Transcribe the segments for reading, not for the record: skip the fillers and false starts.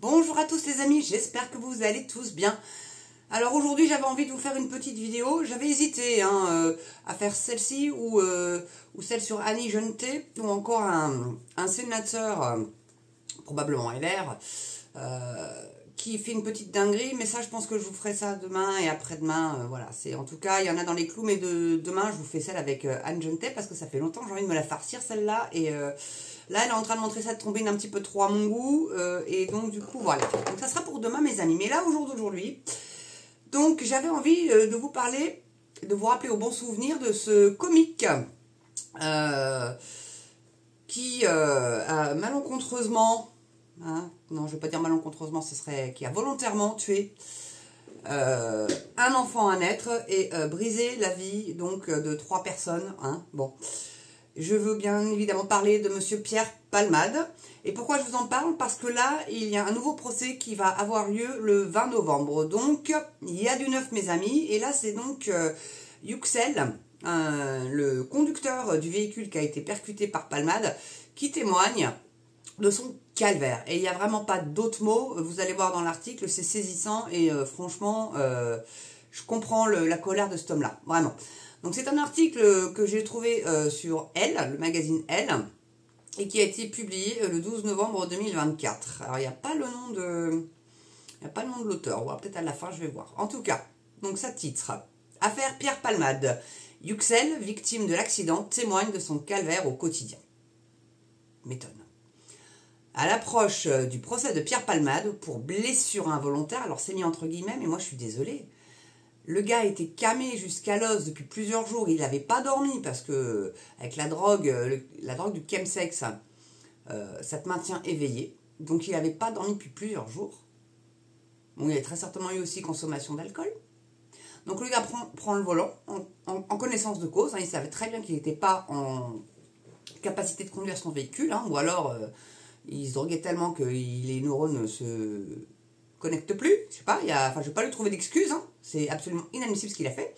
Bonjour à tous les amis, j'espère que vous allez tous bien. Alors aujourd'hui j'avais envie de vous faire une petite vidéo. J'avais hésité à faire celle-ci ou celle sur Annie Jeuneté ou encore un sénateur, probablement LR, qui fait une petite dinguerie. Mais ça je pense que je vous ferai ça demain et après-demain. Voilà, c'est en tout cas il y en a dans les clous, mais demain je vous fais celle avec Annie Jeuneté parce que ça fait longtemps que j'ai envie de me la farcir celle-là et... là, elle est en train de montrer ça de tomber un petit peu trop à mon goût. Et donc, du coup, voilà. Donc, ça sera pour demain, mes amis. Mais là, au jour d'aujourd'hui, donc, j'avais envie de vous parler, de vous rappeler au bon souvenir de ce comique qui a malencontreusement, non, je ne vais pas dire malencontreusement, ce serait qui a volontairement tué un enfant à naître et brisé la vie donc de 3 personnes. Bon. Je veux bien évidemment parler de monsieur Pierre Palmade. Et pourquoi je vous en parle? Parce que là, il y a un nouveau procès qui va avoir lieu le 20 novembre. Donc, il y a du neuf, mes amis. Et là, c'est donc Yüksel, le conducteur du véhicule qui a été percuté par Palmade, qui témoigne de son calvaire. Et il n'y a vraiment pas d'autres mots. Vous allez voir dans l'article, c'est saisissant. Et franchement, je comprends la colère de cet homme-là. Vraiment. Donc c'est un article que j'ai trouvé sur Elle, le magazine Elle, et qui a été publié le 12 novembre 2024. Alors il n'y a pas le nom de l'auteur, ou peut-être à la fin je vais voir. En tout cas, donc ça titre « Affaire Pierre Palmade. Yüksel, victime de l'accident, témoigne de son calvaire au quotidien. » M'étonne. À l'approche du procès de Pierre Palmade pour blessure involontaire, alors c'est mis entre guillemets, mais moi je suis désolée. Le gars était camé jusqu'à l'os depuis plusieurs jours. Il n'avait pas dormi parce que avec la drogue du chemsex, ça te maintient éveillé. Donc il n'avait pas dormi depuis plusieurs jours. Bon, il y avait très certainement eu aussi consommation d'alcool. Donc le gars prend le volant en connaissance de cause. Il savait très bien qu'il n'était pas en capacité de conduire son véhicule. Ou alors il se droguait tellement que les neurones se... connecte plus, je sais pas, je vais pas lui trouver d'excuses, c'est absolument inadmissible ce qu'il a fait.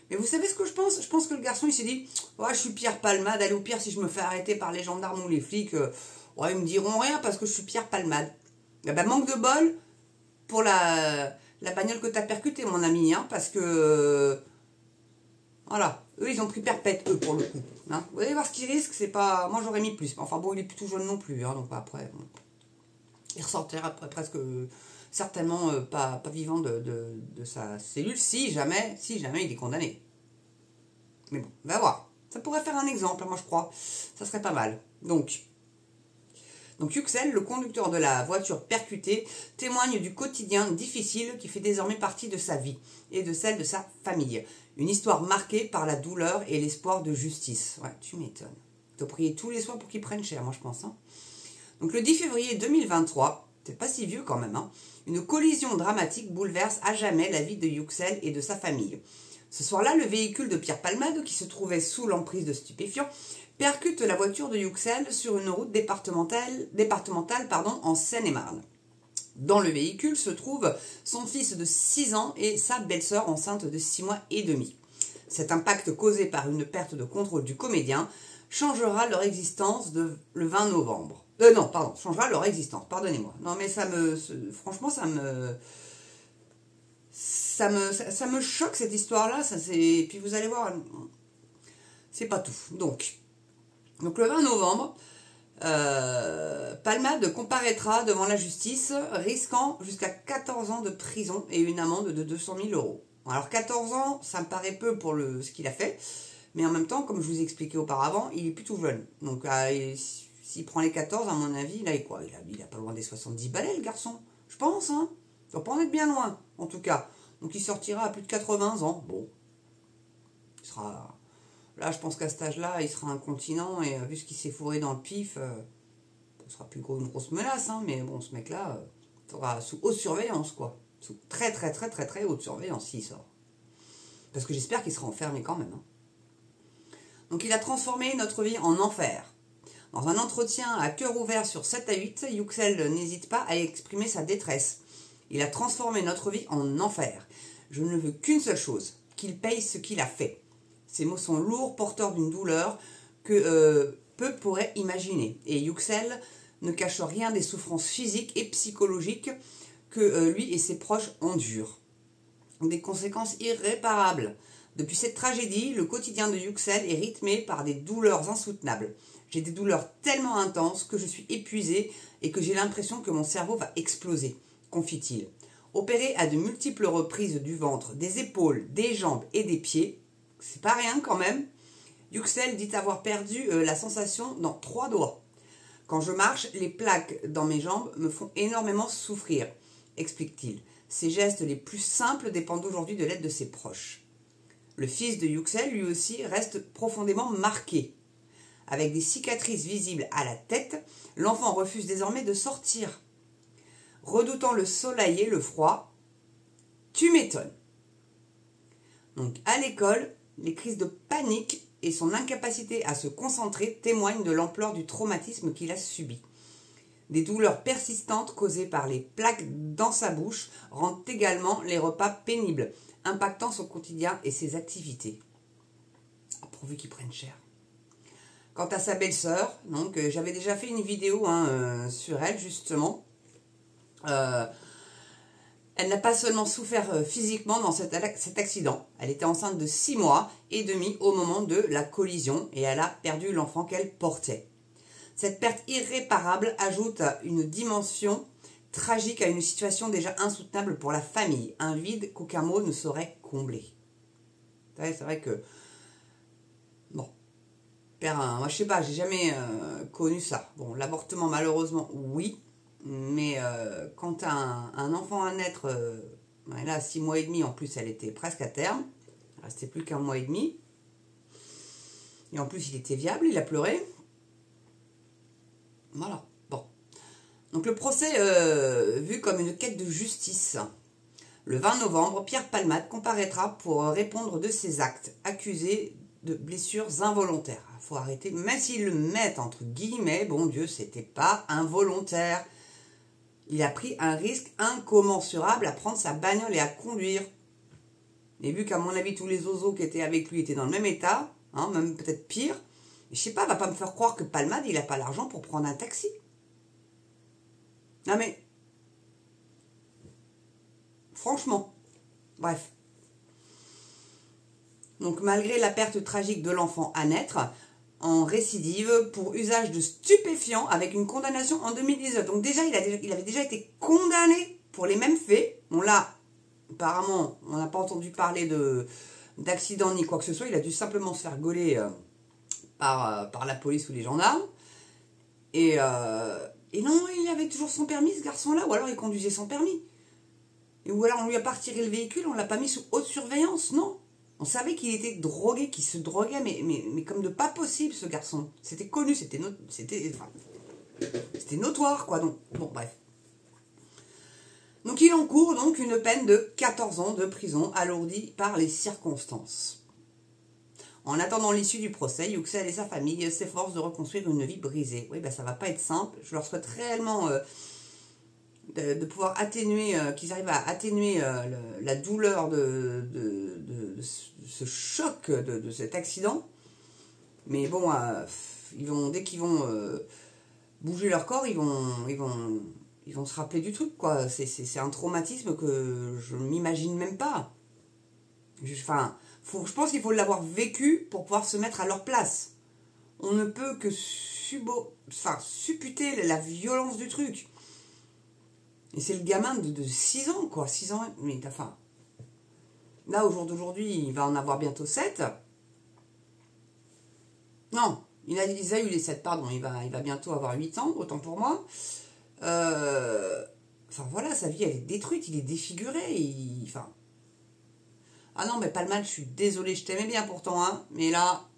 Mais vous savez ce que je pense? Je pense que le garçon il s'est dit, ouais, je suis Pierre Palmade, allez au pire si je me fais arrêter par les gendarmes ou les flics, ouais, ils me diront rien parce que je suis Pierre Palmade. Eh ben, manque de bol pour la bagnole que tu as percutée, mon ami, parce que voilà, eux ils ont pris perpète, eux pour le coup. Vous allez voir ce qu'ils risquent, c'est pas. Moi j'aurais mis plus. Enfin bon, il est plus tout jeune non plus, donc après, bon. Il ressortira après presque. Certainement pas vivant de sa cellule si jamais il est condamné. Mais bon, on va voir. Ça pourrait faire un exemple, moi je crois. Ça serait pas mal. Donc Yüksel, le conducteur de la voiture percutée, témoigne du quotidien difficile qui fait désormais partie de sa vie et de celle de sa famille. Une histoire marquée par la douleur et l'espoir de justice. Ouais, tu m'étonnes. Il faut prier tous les soirs pour qu'ils prennent cher, moi je pense. Donc le 10 février 2023, c'est pas si vieux quand même, une collision dramatique bouleverse à jamais la vie de Yüksel et de sa famille. Ce soir-là, le véhicule de Pierre Palmade, qui se trouvait sous l'emprise de stupéfiants, percute la voiture de Yüksel sur une route départementale en Seine-et-Marne. Dans le véhicule se trouve son fils de 6 ans et sa belle-sœur enceinte de 6 mois et demi. Cet impact causé par une perte de contrôle du comédien changera leur existence le 20 novembre. Changera leur existence, pardonnez-moi. Non, mais franchement, ça me choque cette histoire-là. Et puis vous allez voir, c'est pas tout. Donc le 20 novembre, Palmade comparaîtra devant la justice, risquant jusqu'à 14 ans de prison et une amende de 200 000 €. Alors 14 ans, ça me paraît peu pour ce qu'il a fait, mais en même temps, comme je vous ai expliqué auparavant, il est plutôt jeune. Donc s'il prend les 14, à mon avis, il a pas loin des 70 balais, le garçon. Je pense, Il doit pas en être bien loin, en tout cas. Donc il sortira à plus de 80 ans. Bon. Il sera... Là, je pense qu'à cet âge-là, il sera incontinent. Et vu ce qu'il s'est fourré dans le pif, ce sera plus une grosse menace. Mais bon, ce mec-là, sera sous haute surveillance, quoi. Sous très, très, très, très, très haute surveillance s'il sort. Parce que j'espère qu'il sera enfermé quand même. Donc il a transformé notre vie en enfer. Dans un entretien à cœur ouvert sur 7 à 8, Yüksel n'hésite pas à exprimer sa détresse. Il a transformé notre vie en enfer. Je ne veux qu'une seule chose, qu'il paye ce qu'il a fait. Ces mots sont lourds, porteurs d'une douleur que peu pourraient imaginer. Et Yüksel ne cache rien des souffrances physiques et psychologiques que lui et ses proches endurent. Des conséquences irréparables. Depuis cette tragédie, le quotidien de Yüksel est rythmé par des douleurs insoutenables. J'ai des douleurs tellement intenses que je suis épuisée et que j'ai l'impression que mon cerveau va exploser, confie-t-il. Opéré à de multiples reprises du ventre, des épaules, des jambes et des pieds, c'est pas rien quand même, Yüksel dit avoir perdu la sensation dans 3 doigts. Quand je marche, les plaques dans mes jambes me font énormément souffrir, explique-t-il. Ses gestes les plus simples dépendent aujourd'hui de l'aide de ses proches. Le fils de Yüksel, lui aussi, reste profondément marqué. Avec des cicatrices visibles à la tête, l'enfant refuse désormais de sortir. Redoutant le soleil et le froid, tu m'étonnes. Donc à l'école, les crises de panique et son incapacité à se concentrer témoignent de l'ampleur du traumatisme qu'il a subi. Des douleurs persistantes causées par les plaques dans sa bouche rendent également les repas pénibles, impactant son quotidien et ses activités. Pourvu qu'ils prennent cher. Quant à sa belle-sœur, donc j'avais déjà fait une vidéo sur elle justement. Elle n'a pas seulement souffert physiquement dans cet accident. Elle était enceinte de 6 mois et demi au moment de la collision et elle a perdu l'enfant qu'elle portait. Cette perte irréparable ajoute une dimension tragique à une situation déjà insoutenable pour la famille, un vide qu'aucun mot ne saurait combler. C'est vrai que, bon, moi je sais pas, j'ai jamais connu ça. Bon, l'avortement malheureusement, oui, mais quand tu as un enfant à naître, là 6 mois et demi, en plus elle était presque à terme, il restait plus qu'1 mois et demi, et en plus il était viable, il a pleuré. Voilà, bon. Donc le procès vu comme une quête de justice. Le 20 novembre, Pierre Palmade comparaîtra pour répondre de ses actes, accusé de blessures involontaires. Il faut arrêter, même s'ils le mettent entre guillemets, bon Dieu, c'était pas involontaire. Il a pris un risque incommensurable à prendre sa bagnole et à conduire. Et vu qu'à mon avis, tous les oiseaux qui étaient avec lui étaient dans le même état, même peut-être pire, je sais pas, va pas me faire croire que Palmade, il n'a pas l'argent pour prendre un taxi. Non mais, franchement, bref. Donc malgré la perte tragique de l'enfant à naître, en récidive pour usage de stupéfiants avec une condamnation en 2019. Donc déjà, il avait déjà été condamné pour les mêmes faits. Bon là, apparemment, on n'a pas entendu parler d'accident ni quoi que ce soit. Il a dû simplement se faire gauler par la police ou les gendarmes. Et non, il avait toujours son permis, ce garçon-là, ou alors il conduisait sans permis. Ou alors on lui a pas retiré le véhicule, on l'a pas mis sous haute surveillance, non. On savait qu'il était drogué, qu'il se droguait, mais comme de pas possible, ce garçon. C'était connu, c'était notoire, quoi. Donc, bon, bref. Donc il encourt donc une peine de 14 ans de prison alourdie par les circonstances. En attendant l'issue du procès, Yüksel et sa famille s'efforcent de reconstruire une vie brisée. Oui, ça va pas être simple. Je leur souhaite réellement de pouvoir atténuer, qu'ils arrivent à atténuer la douleur de ce choc, de cet accident. Mais bon, dès qu'ils vont bouger leur corps, ils vont se rappeler du truc, quoi. C'est un traumatisme que je ne m'imagine même pas. Je pense qu'il faut l'avoir vécu pour pouvoir se mettre à leur place. On ne peut que supputer la violence du truc. Et c'est le gamin de 6 ans, quoi. 6 ans, mais là, au jour d'aujourd'hui, il va en avoir bientôt 7. Non, il a eu les 7, pardon. Il va bientôt avoir 8 ans, autant pour moi. Voilà, sa vie, elle est détruite, il est défiguré. Ah non, mais Palmade, je suis désolée, je t'aimais bien pourtant, mais là,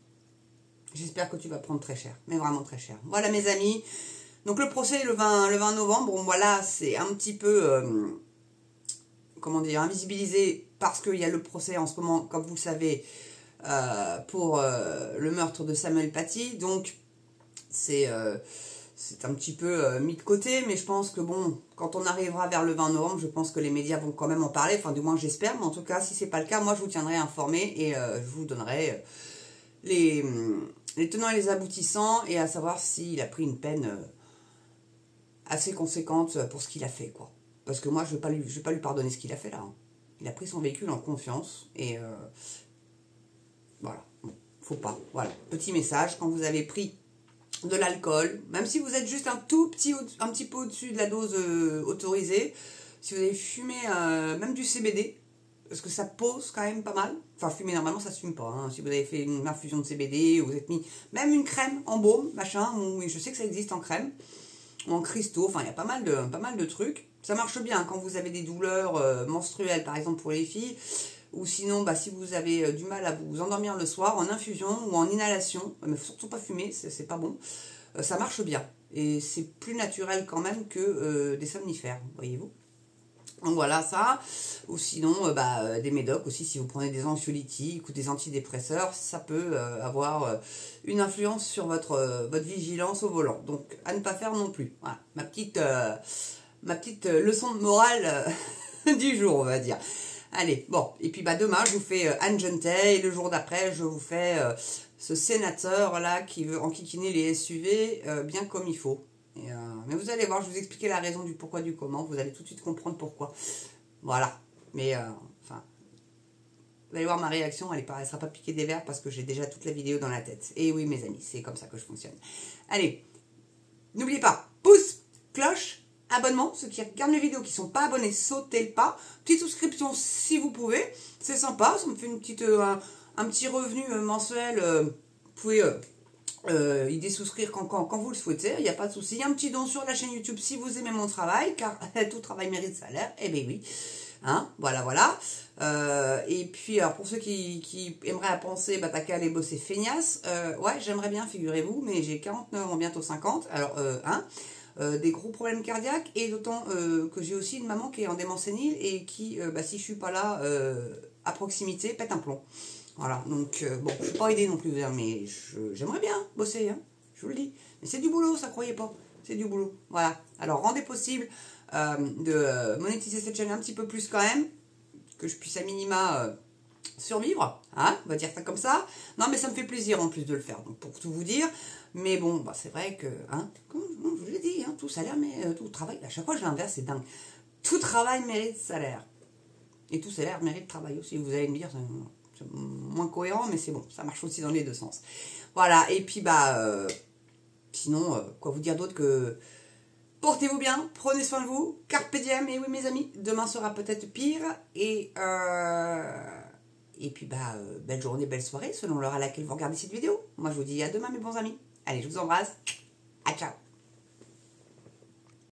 j'espère que tu vas prendre très cher, mais vraiment très cher. Voilà, mes amis. Donc le procès le 20 novembre, bon voilà, c'est un petit peu, invisibilisé parce qu'il y a le procès en ce moment, comme vous le savez, pour le meurtre de Samuel Paty. Donc c'est un petit peu mis de côté, mais je pense que bon, quand on arrivera vers le 20 novembre, je pense que les médias vont quand même en parler, enfin du moins j'espère, mais en tout cas, si c'est pas le cas, moi je vous tiendrai informé et je vous donnerai les tenants et les aboutissants et à savoir s'il a pris une peine assez conséquente pour ce qu'il a fait, quoi. Parce que moi, je vais pas lui pardonner ce qu'il a fait, là. Hein. Il a pris son véhicule en confiance, et voilà, bon, faut pas. Voilà, petit message, quand vous avez pris de l'alcool, même si vous êtes juste un petit peu au-dessus de la dose autorisée, si vous avez fumé même du CBD, parce que ça pose quand même pas mal. Enfin, fumer normalement ça se fume pas. Hein. Si vous avez fait une infusion de CBD, ou vous êtes mis même une crème en baume, machin, ou je sais que ça existe en crème, ou en cristaux, enfin il y a pas mal de trucs. Ça marche bien quand vous avez des douleurs menstruelles, par exemple pour les filles, ou sinon bah, si vous avez du mal à vous endormir le soir, en infusion ou en inhalation, mais surtout pas fumer, c'est pas bon, ça marche bien. Et c'est plus naturel quand même que des somnifères, voyez-vous. Donc voilà ça, ou sinon des médocs aussi, si vous prenez des anxiolytiques ou des antidépresseurs, ça peut avoir une influence sur votre vigilance au volant. Donc à ne pas faire non plus. Voilà, ma petite leçon de morale du jour, on va dire. Allez, bon, et puis demain je vous fais Anne Gentey, et le jour d'après je vous fais ce sénateur là qui veut enquiquiner les SUV bien comme il faut. Mais vous allez voir, je vous expliquer la raison du pourquoi, du comment, vous allez tout de suite comprendre pourquoi. Voilà, mais enfin, vous allez voir ma réaction, elle ne sera pas piquée des verres parce que j'ai déjà toute la vidéo dans la tête. Et oui mes amis, c'est comme ça que je fonctionne. Allez, n'oubliez pas, pouce, cloche, abonnement, ceux qui regardent mes vidéos qui ne sont pas abonnés, sautez le pas. Petite souscription si vous pouvez, c'est sympa, ça me fait un petit revenu mensuel. Vous pouvez y désouscrire quand vous le souhaitez, il n'y a pas de souci. Un petit don sur la chaîne YouTube si vous aimez mon travail, car tout travail mérite salaire, eh bien oui. Hein, voilà. Et puis, alors, pour ceux qui aimeraient penser, t'as qu'à aller bosser feignasse, ouais, j'aimerais bien, figurez-vous, mais j'ai 49 ans, bientôt 50, alors, des gros problèmes cardiaques, et d'autant que j'ai aussi une maman qui est en démence sénile, et qui, si je suis pas là, à proximité, pète un plomb. Voilà, donc, bon, je suis pas aidée non plus, mais j'aimerais bien bosser, hein, je vous le dis. Mais c'est du boulot, ça, croyez pas, c'est du boulot. Voilà, alors rendez possible de monétiser cette chaîne un petit peu plus quand même, que je puisse à minima survivre, hein, on va dire ça comme ça. Non, mais ça me fait plaisir en plus de le faire, donc pour tout vous dire. Mais bon, c'est vrai que, hein, comme je vous l'ai dit, hein, tout salaire, mais tout travail, à chaque fois je l'inverse, c'est dingue. Tout travail mérite salaire. Et tout salaire mérite travail aussi. Vous allez me dire, c'est moins cohérent, mais c'est bon, ça marche aussi dans les deux sens. Voilà, et puis sinon, quoi vous dire d'autre que portez-vous bien, prenez soin de vous, carpe diem, et oui mes amis, demain sera peut-être pire, et puis belle journée, belle soirée, selon l'heure à laquelle vous regardez cette vidéo. Moi je vous dis à demain mes bons amis. Allez, je vous embrasse, à ciao.